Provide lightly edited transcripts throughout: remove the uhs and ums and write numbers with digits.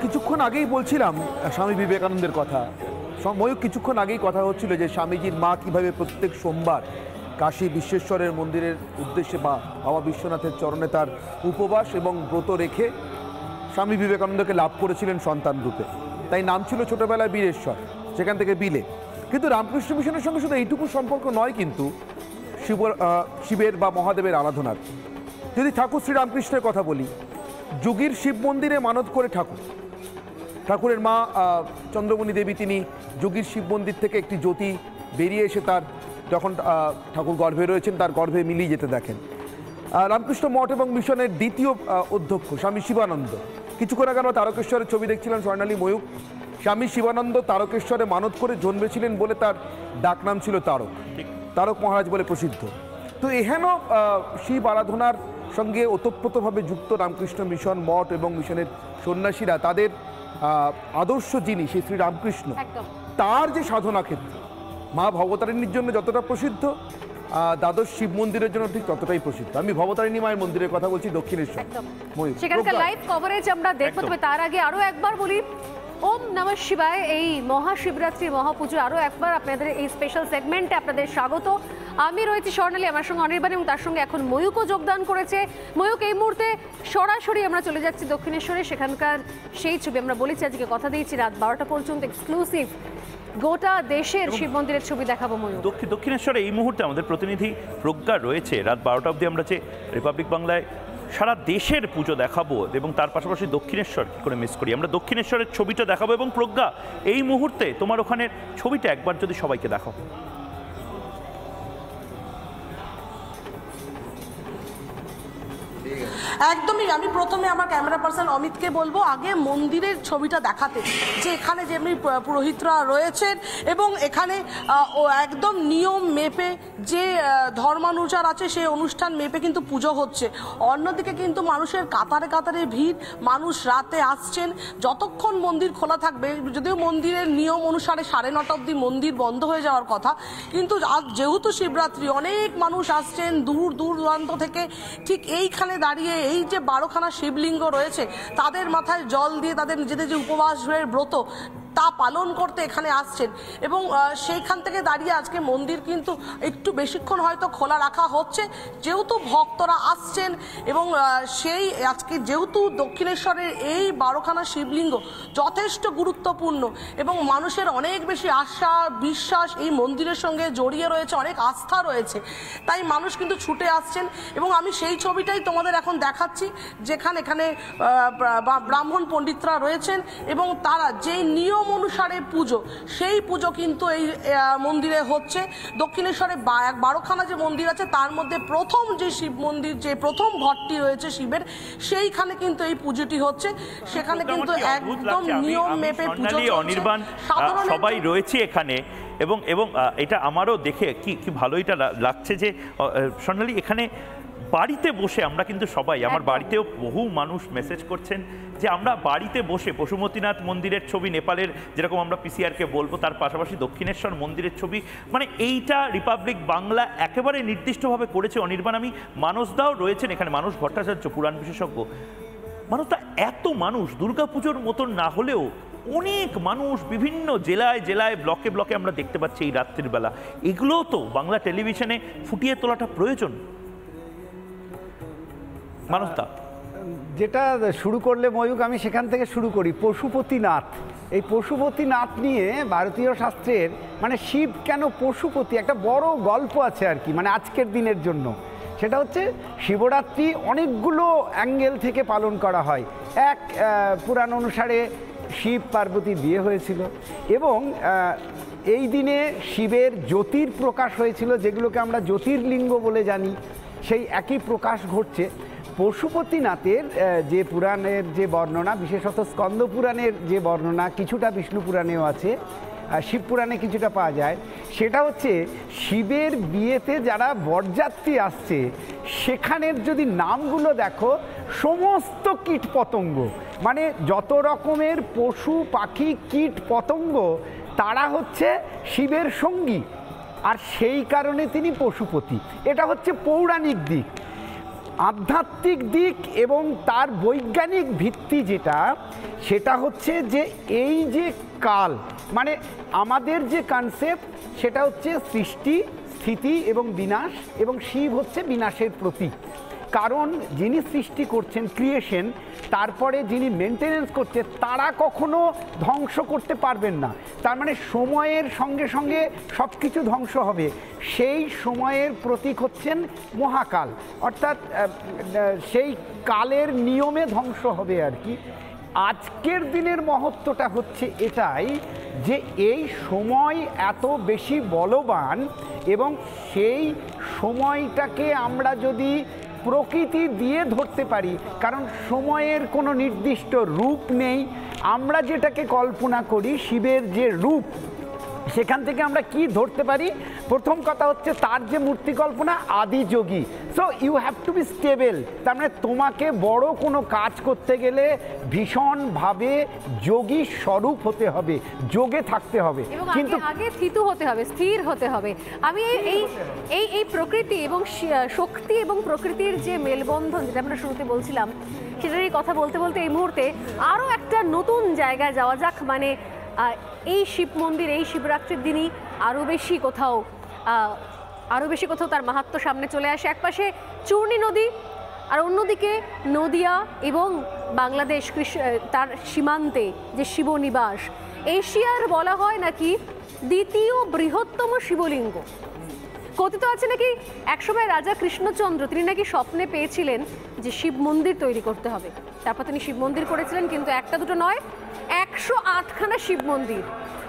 কিছুক্ষণ আগেই বলছিলাম স্বামী বিবেকানন্দের কথা। ময়ূক কিছুক্ষণ আগেই কথা হচ্ছিল যে স্বামীজির মা কিভাবে প্রত্যেক সোমবার কাশী বিশ্বেশ্বরের মন্দিরের উদ্দেশ্যে বা বাবা বিশ্বনাথের চরণে তার উপবাস এবং ব্রত রেখে স্বামী বিবেকানন্দকে লাভ করেছিলেন সন্তান রূপে। তাই নাম ছিল ছোটবেলায় বীরেশ্বর, সেখান থেকে বিলে। কিন্তু রামকৃষ্ণ মিশনের সঙ্গে শুধু এইটুকু সম্পর্ক নয়, কিন্তু শিবের বা মহাদেবের আরাধনার। যদি ঠাকুর শ্রীরামকৃষ্ণের কথা বলি, যুগীর শিব মন্দিরে মানত করে ঠাকুরের মা চন্দ্রমণি দেবী তিনি যুগীর শিব মন্দির থেকে একটি জ্যোতি বেরিয়ে এসে তার যখন ঠাকুর গর্ভে রয়েছেন তার গর্ভে মিলিয়ে যেতে দেখেন। রামকৃষ্ণ মঠ এবং মিশনের দ্বিতীয় অধ্যক্ষ স্বামী শিবানন্দ, কিছুক্ষণ আগে আমরা তারকেশ্বরের ছবি দেখছিলাম স্বর্ণালী ময়ূক। স্বামী শিবানন্দ তারকেশ্বরে মানত করে জন্মেছিলেন বলে তার ডাকনাম ছিল তারক মহারাজ বলে প্রসিদ্ধ। তো এহেন শিব আরাধনার সঙ্গে ওতপ্রোতভাবে যুক্ত রামকৃষ্ণ মিশন মঠ এবং মিশনের সন্ন্যাসীরা, তাদের আদর্শ যিনি সেই শ্রীরামকৃষ্ণ, তার যে সাধনা ক্ষেত্র মা ভবতারিণীর জন্য যতটা প্রসিদ্ধ, দ্বাদশ শিব মন্দিরের জন্য ঠিক ততটাই প্রসিদ্ধ। আমি ভবতারিণী মায়ের মন্দিরের কথা বলছি, দক্ষিণেশ্বর। সেখানকার লাইভ কভারেজ আমরা দেখবো, তবে তার আগে আরো একবার বলি ওম নমঃ শিবায়। এই মহাশিবরাত্রি মহাপুজো আরও একবার আপনাদের এই স্পেশাল সেগমেন্টে আপনাদের স্বাগত। আমি রয়েছি স্বর্ণালী, আমার সঙ্গে অনির্বাণ এবং তার সঙ্গে এখন ময়ূকও যোগদান করেছে। ময়ূক, এই মুহূর্তে সরাসরি আমরা চলে যাচ্ছি দক্ষিণেশ্বরে, সেখানকার সেই ছবি আমরা বলেছি আজকে কথা দিয়েছি রাত 12টা পর্যন্ত এক্সক্লুসিভ গোটা দেশের শিব মন্দিরের ছবি দেখাবো। ময়ূক, দক্ষিণেশ্বরে এই মুহূর্তে আমাদের প্রতিনিধি প্রজ্ঞা রয়েছে। রাত 12টা অবধি আমরা যে রিপাবলিক বাংলায় সারা দেশের পুজো দেখাবো এবং তার পাশাপাশি দক্ষিণেশ্বর কী করে মিস করি, আমরা দক্ষিণেশ্বরের ছবিটা দেখাবো। এবং প্রজ্ঞা, এই মুহূর্তে তোমার ওখানের ছবিটা একবার যদি সবাইকে দেখাও। একদমই, আমি প্রথমে আমার ক্যামেরা পার্সন অমিতকে বলবো আগে মন্দিরের ছবিটা দেখাতে, যে এখানে যেমনি পুরোহিতরা রয়েছেন এবং এখানে একদম নিয়ম মেপে যে ধর্মানুচার আছে সেই অনুষ্ঠান মেপে কিন্তু পুজো হচ্ছে। অন্যদিকে কিন্তু মানুষের কাতারে কাতারে ভিড়, মানুষ রাতে আসছেন, যতক্ষণ মন্দির খোলা থাকবে, যদিও মন্দিরের নিয়ম অনুসারে 9:30 অবধি মন্দির বন্ধ হয়ে যাওয়ার কথা, কিন্তু আজ যেহেতু শিবরাত্রি অনেক মানুষ আসছেন দূর দূরান্ত থেকে। ঠিক এইখানে দাঁড়িয়ে এই যে 12খানা শিবলিঙ্গ রয়েছে তাদের মাথায় জল দিয়ে তাদের নিজেদের যে উপবাসের ব্রত তা পালন করতে এখানে আসছেন এবং সেইখান থেকে দাঁড়িয়ে আজকে মন্দির কিন্তু একটু বেশিক্ষণ হয়তো খোলা রাখা হচ্ছে, যেহেতু ভক্তরা আসছেন এবং সেই আজকে যেহেতু দক্ষিণেশ্বরের এই 12খানা শিবলিঙ্গ যথেষ্ট গুরুত্বপূর্ণ এবং মানুষের অনেক বেশি আশা বিশ্বাস এই মন্দিরের সঙ্গে জড়িয়ে রয়েছে, অনেক আস্থা রয়েছে, তাই মানুষ কিন্তু ছুটে আসছেন। এবং আমি সেই ছবিটাই তোমাদের এখন দেখাচ্ছি, যেখানে এখানে ব্রাহ্মণ পণ্ডিতরা রয়েছেন এবং তারা যেই নিয়ম অনুসারে পুজো, সেই পুজো কিন্তু এই মন্দিরে হচ্ছে। দক্ষিণেশ্বরে 12খানা যে মন্দির আছে তার মধ্যে প্রথম যে শিব মন্দির, যে প্রথম ঘরটি রয়েছে শিবের, সেইখানে কিন্তু এই পুজোটি হচ্ছে। সেখানে কিন্তু একদম নিয়ম মেপে পুজো চলছে। অনির্বাণ সবাই রয়েছে এখানে এবং এবং এটা আমারও দেখে কি ভালো এটা লাগছে যে সোনালী এখানে বাড়িতে বসে আমরা কিন্তু সবাই, আমার বাড়িতেও বহু মানুষ মেসেজ করছেন যে আমরা বাড়িতে বসে পশুপতিনাথ মন্দিরের ছবি, নেপালের যেরকম আমরা পিসিআরকে বলবো, তার পাশাপাশি দক্ষিণেশ্বর মন্দিরের ছবি, মানে এইটা রিপাবলিক বাংলা একেবারে নির্দিষ্টভাবে করেছে। অনির্বাণ, আমি মানসদাও রয়েছেন এখানে, মানস ভট্টাচার্য পুরাণ বিশেষজ্ঞ। মানুষটা এত মানুষ দুর্গাপুজোর মতন না হলেও অনেক মানুষ বিভিন্ন জেলায় জেলায় ব্লকে ব্লকে আমরা দেখতে পাচ্ছি এই রাত্রির বেলা। এগুলোও তো বাংলা টেলিভিশনে ফুটিয়ে তোলাটা প্রয়োজন। মানসদা, যেটা শুরু করলে ময়ূক, আমি সেখান থেকে শুরু করি। পশুপতিনাথ, এই পশুপতিনাথ নিয়ে ভারতীয় শাস্ত্রের মানে শিব কেন পশুপতি, একটা বড় গল্প আছে আর কি, মানে আজকের দিনের জন্য। সেটা হচ্ছে শিবরাত্রি অনেকগুলো অ্যাঙ্গেল থেকে পালন করা হয়। এক, পুরাণ অনুসারে শিব পার্বতী বিয়ে হয়েছিল এবং এই দিনে শিবের জ্যোতির প্রকাশ হয়েছিল, যেগুলোকে আমরা জ্যোতির্লিঙ্গ বলে জানি, সেই একই প্রকাশ ঘটছে। পশুপতিনাথের যে পুরাণের যে বর্ণনা, বিশেষত স্কন্দ পুরাণের যে বর্ণনা, কিছুটা বিষ্ণু পুরাণেও আছে, শিব পুরাণে কিছুটা পাওয়া যায়, সেটা হচ্ছে শিবের বিয়েতে যারা বরযাত্রী আসছে সেখানের যদি নামগুলো দেখো, সমস্ত কীট পতঙ্গ, মানে যত রকমের পশু পাখি কীট পতঙ্গ, তারা হচ্ছে শিবের সঙ্গী, আর সেই কারণে তিনি পশুপতি। এটা হচ্ছে পৌরাণিক দিক। আধ্যাত্মিক দিক এবং তার বৈজ্ঞানিক ভিত্তি সেটা হচ্ছে যে এই যে কাল, মানে আমাদের যে কনসেপ্ট সেটা হচ্ছে সৃষ্টি, স্থিতি এবং বিনাশ, এবং শিব হচ্ছে বিনাশের প্রতীক। কারণ যিনি সৃষ্টি করছেন, ক্রিয়েশন, তারপরে যিনি মেনটেনেন্স করছে, তারা কখনো ধ্বংস করতে পারবেন না। তার মানে সময়ের সঙ্গে সঙ্গে সব কিছু ধ্বংস হবে। সেই সময়ের প্রতীক হচ্ছেন মহাকাল, অর্থাৎ সেই কালের নিয়মে ধ্বংস হবে আর কি। আজকের দিনের মহত্বটা হচ্ছে এটাই যে এই সময় এত বেশি বলবান, এবং সেই সময়টাকে আমরা যদি প্রকৃতি দিয়ে ধরতে পারি, কারণ সময়ের কোনো নির্দিষ্ট রূপ নেই। আমরা যেটাকে কল্পনা করি শিবের যে রূপ, সেখান থেকে আমরা কি ধরতে পারি? প্রথম কথা হচ্ছে তার যে মূর্তি কল্পনা Adiyogi. So you have to be stable. তার মানে তোমাকে বড় কোনো কাজ করতে গেলে ভীষণভাবে যোগী স্বরূপ হতে হবে, যোগে থাকতে হবে, কিন্তু আগে স্থিতু হতে হবে, স্থির হতে হবে। আমি এই প্রকৃতি এবং শক্তি এবং প্রকৃতির যে মেলবন্ধন, যেটা আমরা শুরুতে বলছিলাম, সেটারই কথা বলতে বলতে এই মুহূর্তে আরও একটা নতুন জায়গায় যাওয়া যাক। মানে এই শিব মন্দির এই শিবরাত্রির দিনই আরও বেশি কোথাও তার মাহাত্ম্য সামনে চলে আসে। একপাশে চূর্ণী নদী, আর অন্যদিকে নদিয়া এবং বাংলাদেশ তার সীমান্তে যে শিবনিবাস, এশিয়ার বলা হয় নাকি দ্বিতীয় বৃহত্তম শিবলিঙ্গ। কথিত আছে নাকি একসময় রাজা কৃষ্ণচন্দ্র, তিনি নাকি স্বপ্নে পেয়েছিলেন যে শিব মন্দির তৈরি করতে হবে। তারপর তিনি শিব মন্দির করেছিলেন, কিন্তু একটা দুটো নয়, 108খানা শিব মন্দির।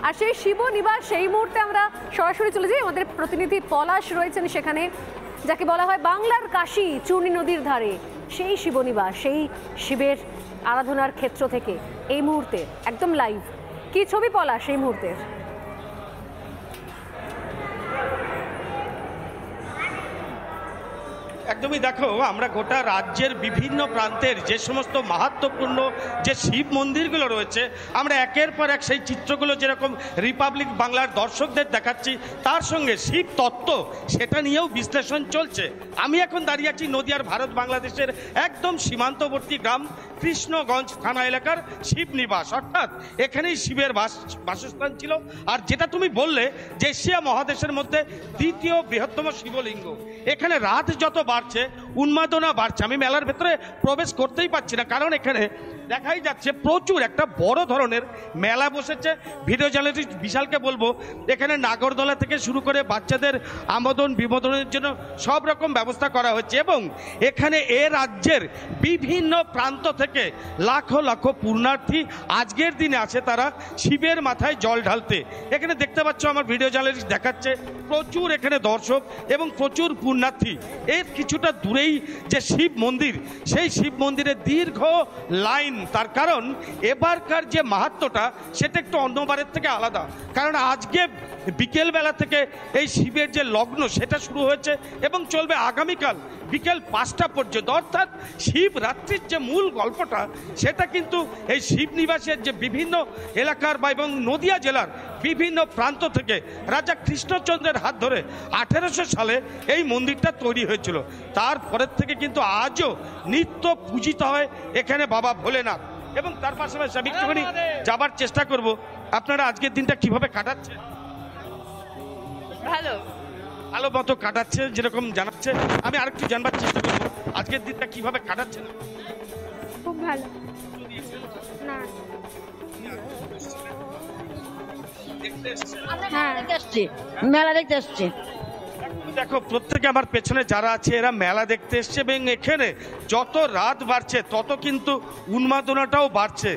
আর সেই শিবনিবাস, সেই মুহূর্তে আমরা সরাসরি চলে যাই। আমাদের প্রতিনিধি পলাশ রয়েছেন সেখানে, যাকে বলা হয় বাংলার কাশী, চূর্ণী নদীর ধারে সেই শিবনিবাস, সেই শিবের আরাধনার ক্ষেত্র থেকে এই মুহূর্তে একদম লাইভ কি ছবি পলাশ এই মুহূর্তের? একদমই দেখো, আমরা গোটা রাজ্যের বিভিন্ন প্রান্তের যে সমস্ত মাহাত্ম্যপূর্ণ যে শিব মন্দিরগুলো রয়েছে, আমরা একের পর এক সেই চিত্রগুলো যেরকম রিপাবলিক বাংলার দর্শকদের দেখাচ্ছি, তার সঙ্গে শিব তত্ত্ব সেটা নিয়েও বিশ্লেষণ চলছে। আমি এখন দাঁড়িয়ে আছি নদিয়ার ভারত বাংলাদেশের একদম সীমান্তবর্তী গ্রাম কৃষ্ণগঞ্জ থানা এলাকার শিবনিবাস, অর্থাৎ এখানেই শিবের বাসস্থান ছিল। আর যেটা তুমি বললে যে এশিয়া মহাদেশের মধ্যে দ্বিতীয় বৃহত্তম শিবলিঙ্গ, এখানে রাত যত বাড়ছে উন্মাদনা বাড়ছে। আমি মেলার ভেতরে প্রবেশ করতেই পারছি না, কারণ এখানে দেখাই যাচ্ছে প্রচুর একটা বড় ধরনের মেলা বসেছে। ভিডিও জার্নালিস্ট বিশালকে বলবো, এখানে নাগরদোলা থেকে শুরু করে বাচ্চাদের আমোদন বিনোদনের জন্য সব রকম ব্যবস্থা করা হচ্ছে, এবং এখানে এ রাজ্যের বিভিন্ন প্রান্ত থেকে লাখো লাখো পুণ্যার্থী আজকের দিনে আসে তারা শিবের মাথায় জল ঢালতে। এখানে দেখতে পাচ্ছ, আমার ভিডিও জার্নালিস্ট দেখাচ্ছে প্রচুর এখানে দর্শক এবং প্রচুর পুণ্যার্থী। এর কিছুটা দূরেই যে শিব মন্দির, সেই শিব মন্দিরে দীর্ঘ লাইন। তার কারণ এবারকার যে মাহাত্ম্যটা সেটা একটু অন্যবারের থেকে আলাদা, কারণ আজকে বিকেলবেলা থেকে এই শিবের যে লগ্ন সেটা শুরু হয়েছে এবং চলবে আগামীকাল বিকেল 5টা পর্যন্ত। অর্থাৎ শিবরাত্রির যে মূল গল্পটা সেটা কিন্তু এই শিবনিবাসের যে বিভিন্ন এলাকার বা এবং নদিয়া জেলার বিভিন্ন প্রান্ত থেকে রাজা কৃষ্ণচন্দ্রের হাত ধরে 1800 সালে এই মন্দিরটা তৈরি হয়েছিল। তারপরের থেকে কিন্তু আজও নিত্য পূজিত হয় এখানে বাবা ভোলেনাথ। এবং তার পাশাপাশি আমি একটুখানি যাবার চেষ্টা করব, আপনারা আজকের দিনটা কিভাবে কাটাচ্ছেন? ভালো মতো কাটাচ্ছে যেরকম জানাচ্ছে। আমি আরেকটু জানবার চেষ্টা করবো আজকের দিনটা কিভাবে কাটাচ্ছেন। খুব ভালো। না, মেলা দেখতে এসছি। দেখো, প্রত্যেকে আমার পেছনে যারা আছে এরা মেলা দেখতে এসছে, এবং এখানে যত রাত বাড়ছে তত কিন্তু উন্মাদনাটাও বাড়ছে।